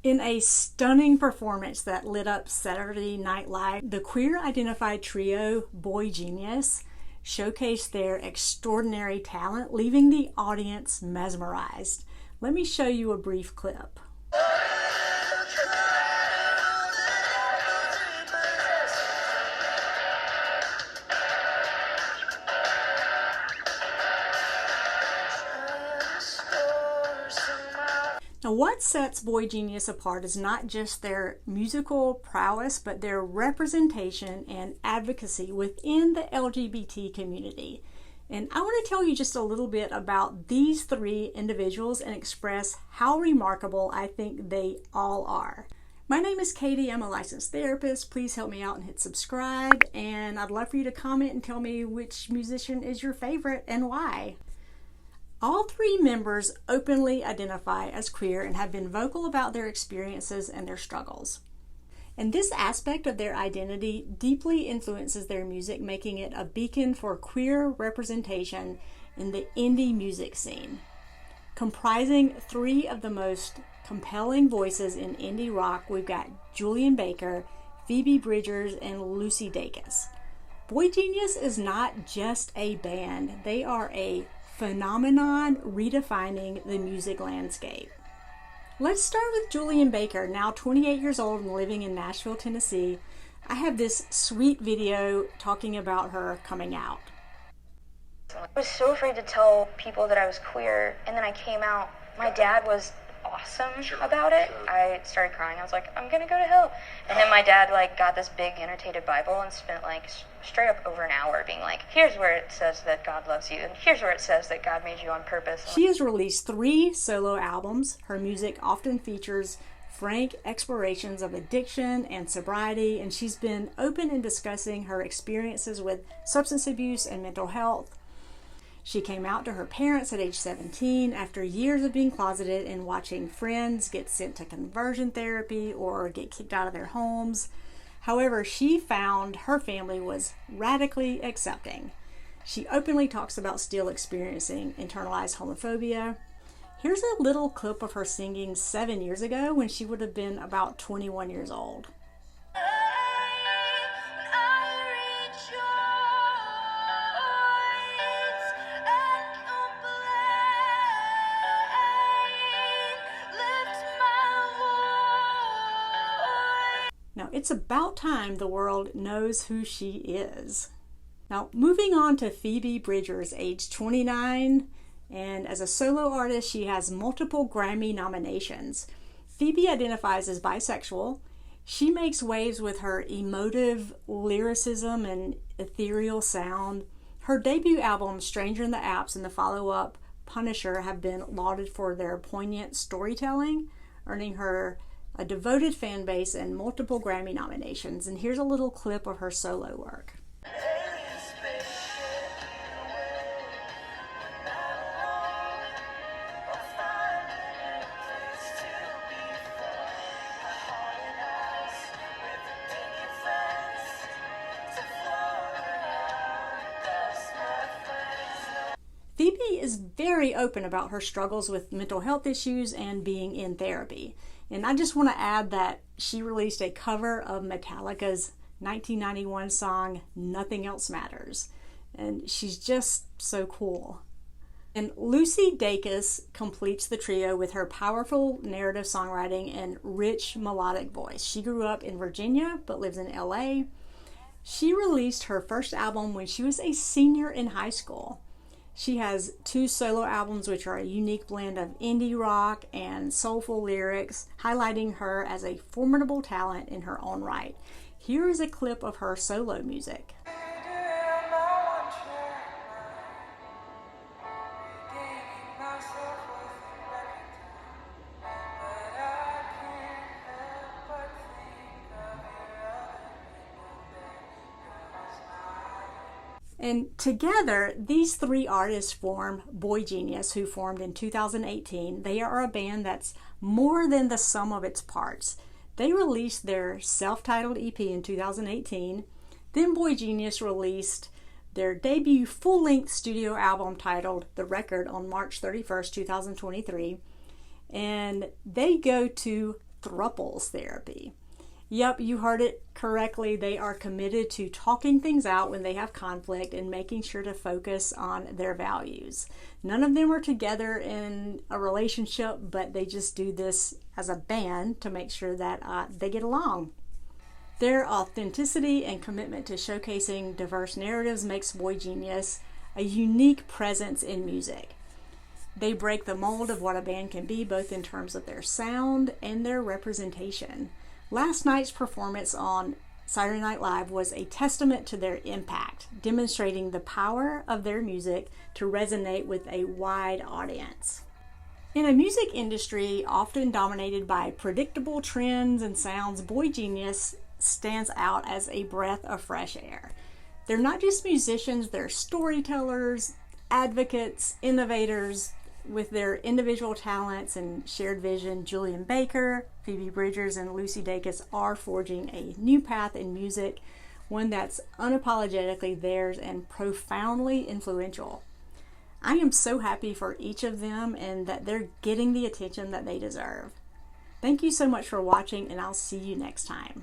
In a stunning performance that lit up Saturday Night Live, the queer-identified trio Boygenius showcased their extraordinary talent, leaving the audience mesmerized. Let me show you a brief clip. Now, what sets Boygenius apart is not just their musical prowess, but their representation and advocacy within the LGBT community. And I want to tell you just a little bit about these three individuals and express how remarkable I think they all are. My name is Katie. I'm a licensed therapist. Please help me out and hit subscribe. And I'd love for you to comment and tell me which musician is your favorite and why. All three members openly identify as queer and have been vocal about their experiences and their struggles. And this aspect of their identity deeply influences their music, making it a beacon for queer representation in the indie music scene. Comprising three of the most compelling voices in indie rock, we've got Julien Baker, Phoebe Bridgers, and Lucy Dacus. Boygenius is not just a band, they are a phenomenon redefining the music landscape. Let's start with Julien Baker, now 28 years old and living in Nashville, Tennessee. I have this sweet video talking about her coming out. I was so afraid to tell people that I was queer, and then I came out. My dad was awesome about it. I started crying. I was like, I'm gonna go to hell. And then my dad got this big annotated Bible and spent straight up over an hour being like, here's where it says that God loves you, and here's where it says that God made you on purpose. She has released 3 solo albums. Her music often features frank explorations of addiction and sobriety, and she's been open in discussing her experiences with substance abuse and mental health. She came out to her parents at age 17 after years of being closeted and watching friends get sent to conversion therapy or get kicked out of their homes. However, she found her family was radically accepting. She openly talks about still experiencing internalized homophobia. Here's a little clip of her singing 7 years ago when she would have been about 21 years old. Now, it's about time the world knows who she is. Now, moving on to Phoebe Bridgers, age 29, and as a solo artist, she has multiple Grammy nominations. Phoebe identifies as bisexual. She makes waves with her emotive lyricism and ethereal sound. Her debut album, Stranger in the Alps, and the follow-up, Punisher, have been lauded for their poignant storytelling, earning her a devoted fan base and multiple Grammy nominations. And here's a little clip of her solo work. Phoebe is very open about her struggles with mental health issues and being in therapy. And I just want to add that she released a cover of Metallica's 1991 song, Nothing Else Matters. And she's just so cool. And Lucy Dacus completes the trio with her powerful narrative songwriting and rich melodic voice. She grew up in Virginia but lives in LA. She released her first album when she was a senior in high school. She has 2 solo albums which are a unique blend of indie rock and soulful lyrics, highlighting her as a formidable talent in her own right. Here is a clip of her solo music. And together, these 3 artists form Boygenius, who formed in 2018. They are a band that's more than the sum of its parts. They released their self-titled EP in 2018. Then Boygenius released their debut full-length studio album titled The Record on March 31st, 2023. And they go to thruples therapy. Yep, you heard it correctly. They are committed to talking things out when they have conflict and making sure to focus on their values. None of them are together in a relationship, but they just do this as a band to make sure that they get along. Their authenticity and commitment to showcasing diverse narratives makes Boygenius a unique presence in music. They break the mold of what a band can be, both in terms of their sound and their representation. Last night's performance on Saturday Night Live was a testament to their impact, demonstrating the power of their music to resonate with a wide audience. In a music industry often dominated by predictable trends and sounds, Boygenius stands out as a breath of fresh air. They're not just musicians, they're storytellers, advocates, innovators. With their individual talents and shared vision, Julien Baker, Phoebe Bridgers, and Lucy Dacus are forging a new path in music, one that's unapologetically theirs and profoundly influential. I am so happy for each of them and that they're getting the attention that they deserve. Thank you so much for watching, and I'll see you next time.